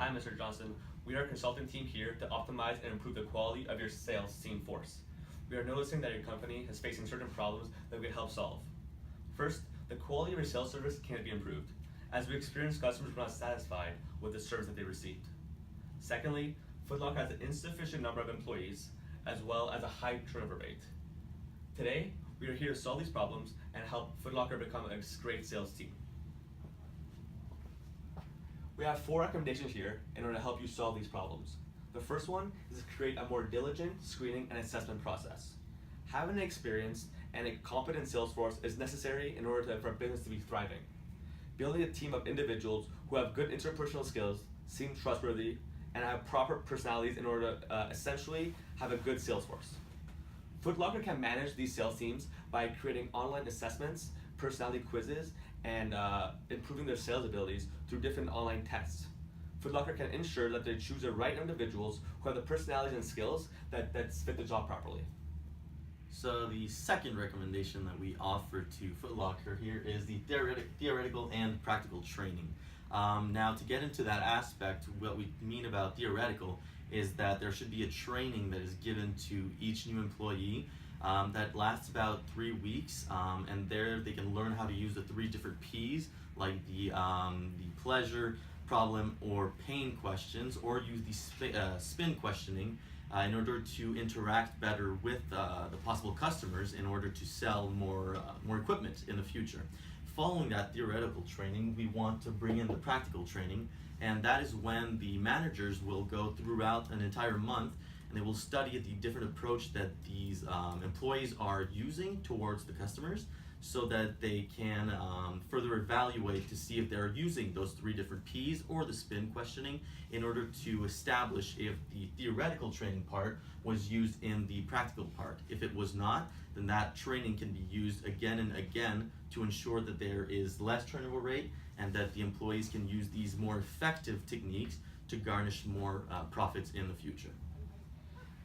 Hi, Mr. Johnson. We are a consulting team here to optimize and improve the quality of your sales team force. We are noticing that your company is facing certain problems that we can help solve. First, the quality of your sales service can be improved, as we experience customers who are not satisfied with the service that they received. Secondly, Foot Locker has an insufficient number of employees, as well as a high turnover rate. Today, we are here to solve these problems and help Foot Locker become a great sales team. We have 4 recommendations here in order to help you solve these problems. The first one is to create a more diligent screening and assessment process. Having an experienced and a competent sales force is necessary in order for a business to be thriving. Building a team of individuals who have good interpersonal skills, seem trustworthy, and have proper personalities in order to essentially have a good sales force. Foot Locker can manage these sales teams by creating online assessments, personality quizzes, and improving their sales abilities through different online tests. Foot Locker can ensure that they choose the right individuals who have the personalities and skills that fit the job properly. So the second recommendation that we offer to Foot Locker here is the theoretical and practical training. Now, to get into that aspect, what we mean about theoretical is that there should be a training that is given to each new employee that lasts about 3 weeks, and there they can learn how to use the 3 different P's, like the pleasure, problem, or pain questions, or use the spin questioning in order to interact better with the possible customers in order to sell more equipment in the future. Following that theoretical training, we want to bring in the practical training, and that is when the managers will go throughout an entire month and they will study the different approach that these employees are using towards the customers, so that they can further evaluate to see if they're using those 3 different P's or the spin questioning in order to establish if the theoretical training part was used in the practical part. If it was not, then that training can be used again and again to ensure that there is less turnover rate and that the employees can use these more effective techniques to garnish more profits in the future.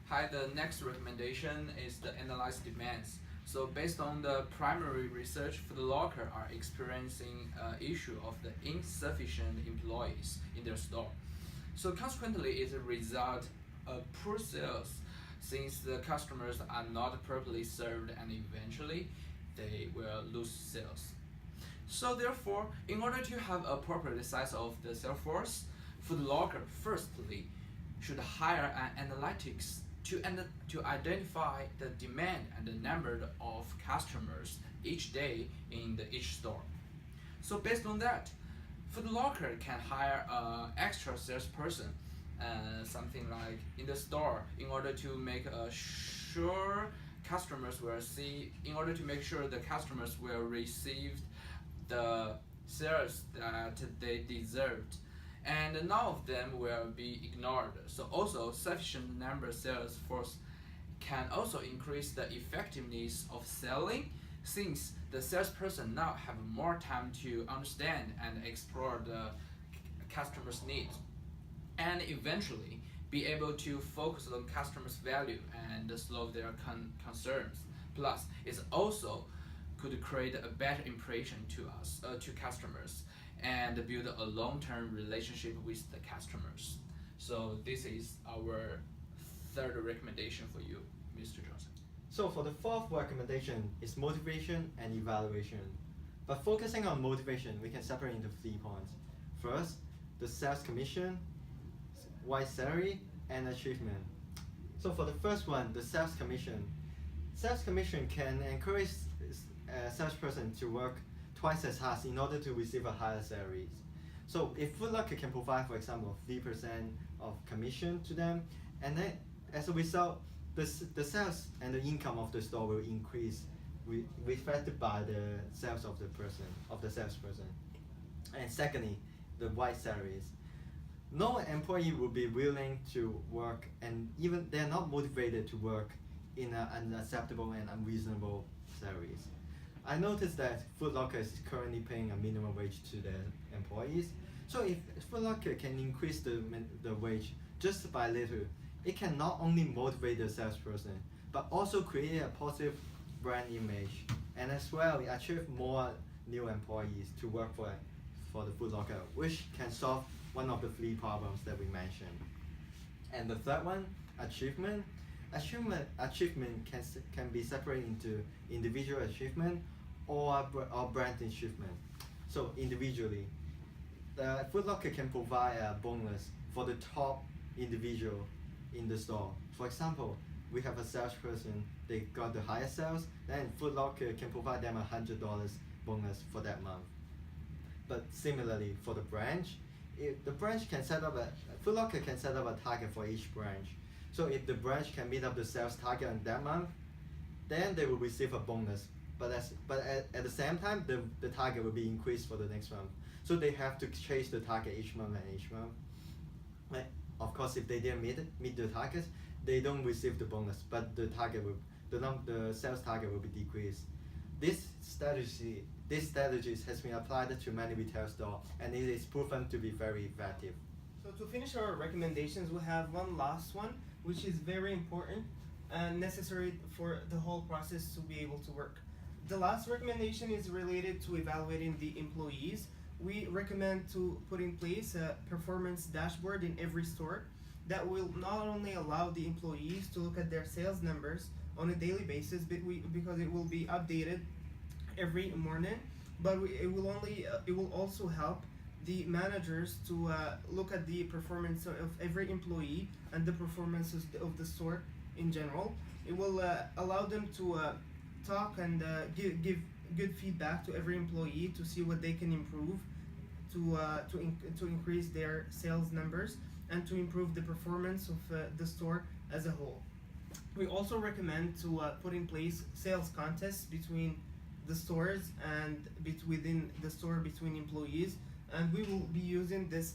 Hi, the next recommendation is the analyze demands. So based on the primary research, Foot Locker are experiencing an issue of the insufficient employees in their store. So consequently, it's a result of poor sales, since the customers are not properly served, and eventually they will lose sales. So therefore, in order to have a proper size of the sales force, Foot Locker firstly should hire an analytics to identify the demand and the number of customers each day in each store. So based on that, Foot Locker can hire an extra salesperson, something like in the store, in order to make sure customers will see, in order to make sure the customers will receive the sales that they deserved, and none of them will be ignored. So also sufficient number sales force can also increase the effectiveness of selling, since the salesperson now have more time to understand and explore the customer's needs, and eventually be able to focus on customers' value and solve their concerns. Plus, it also could create a better impression to customers, and build a long-term relationship with the customers. So this is our third recommendation for you, Mr. Johnson. So for the 4th recommendation is motivation and evaluation. But focusing on motivation, we can separate into 3 points. First, the sales commission, white salary, and achievement. So for the first one, the sales commission. Sales commission can encourage a salesperson to work twice as hard in order to receive a higher salary. So if Foot Locker can provide, for example, 3% of commission to them, and then as a result, the sales and the income of the store will increase, reflected by the sales of the salesperson. And secondly, the white salaries. No employee will be willing to work, and even they're not motivated to work in unacceptable and unreasonable salaries. I noticed that Foot Locker is currently paying a minimum wage to their employees. So if Foot Locker can increase the wage just by little, it can not only motivate the salesperson, but also create a positive brand image, and as well achieve more new employees to work for the Foot Locker, which can solve one of the three problems that we mentioned. And the third one, achievement. Achievement can be separated into individual achievement or brand achievement. So individually, the Foot Locker can provide a bonus for the top individual in the store. For example, we have a salesperson, they got the highest sales, then Foot Locker can provide them $100 bonus for that month. But similarly, for the branch, if the branch can set up Foot Locker can set up a target for each branch. So if the branch can meet up the sales target on that month, then they will receive a bonus. But at the same time, the target will be increased for the next month. So they have to chase the target each month and each month. Right? Of course, if they didn't meet the targets, they don't receive the bonus, but the sales target will be decreased. This strategy has been applied to many retail stores, and it is proven to be very effective. So to finish our recommendations, we have one last one, which is very important and necessary for the whole process to be able to work. The last recommendation is related to evaluating the employees. We recommend to put in place a performance dashboard in every store that will not only allow the employees to look at their sales numbers on a daily basis, because it will be updated every morning, but it will also help the managers to look at the performance of every employee and the performances of the store in general. It will allow them to talk and give good feedback to every employee to see what they can improve to increase their sales numbers and to improve the performance of the store as a whole. We also recommend to put in place sales contests between the stores and within the store between employees, and we will be using this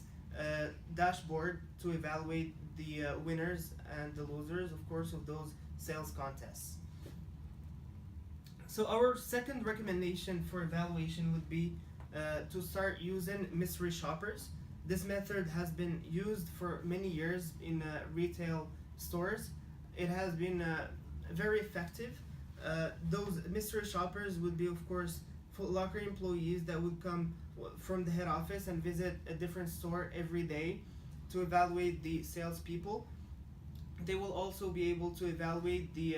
dashboard to evaluate the winners and the losers, of course, of those sales contests. So our second recommendation for evaluation would be to start using mystery shoppers. This method has been used for many years in retail stores. It has been very effective. Those mystery shoppers would be, of course, Foot Locker employees that would come from the head office and visit a different store every day to evaluate the salespeople. They will also be able to evaluate the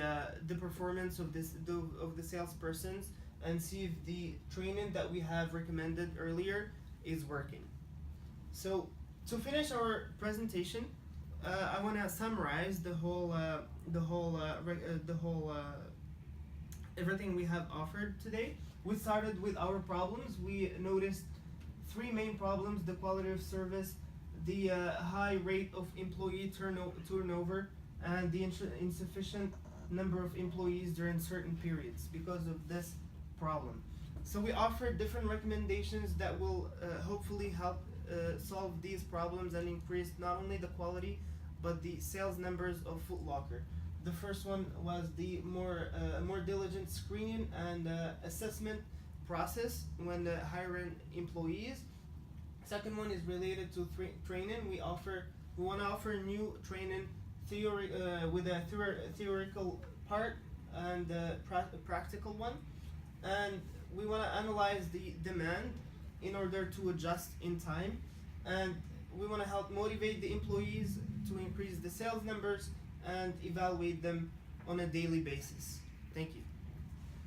performance of the salespersons and see if the training that we have recommended earlier is working. So to finish our presentation, I want to summarize everything we have offered today. We started with our problems. We noticed three main problems: the quality of service, the high rate of employee turnover, and the insufficient number of employees during certain periods because of this problem. So we offered different recommendations that will hopefully help solve these problems and increase not only the quality but the sales numbers of Foot Locker. The first one was the more diligent screening and assessment process when hiring employees. Second one is related to training. We want to offer new training theory with a theoretical part and a practical one, and we want to analyze the demand in order to adjust in time, and we want to help motivate the employees to increase the sales numbers and evaluate them on a daily basis. Thank you.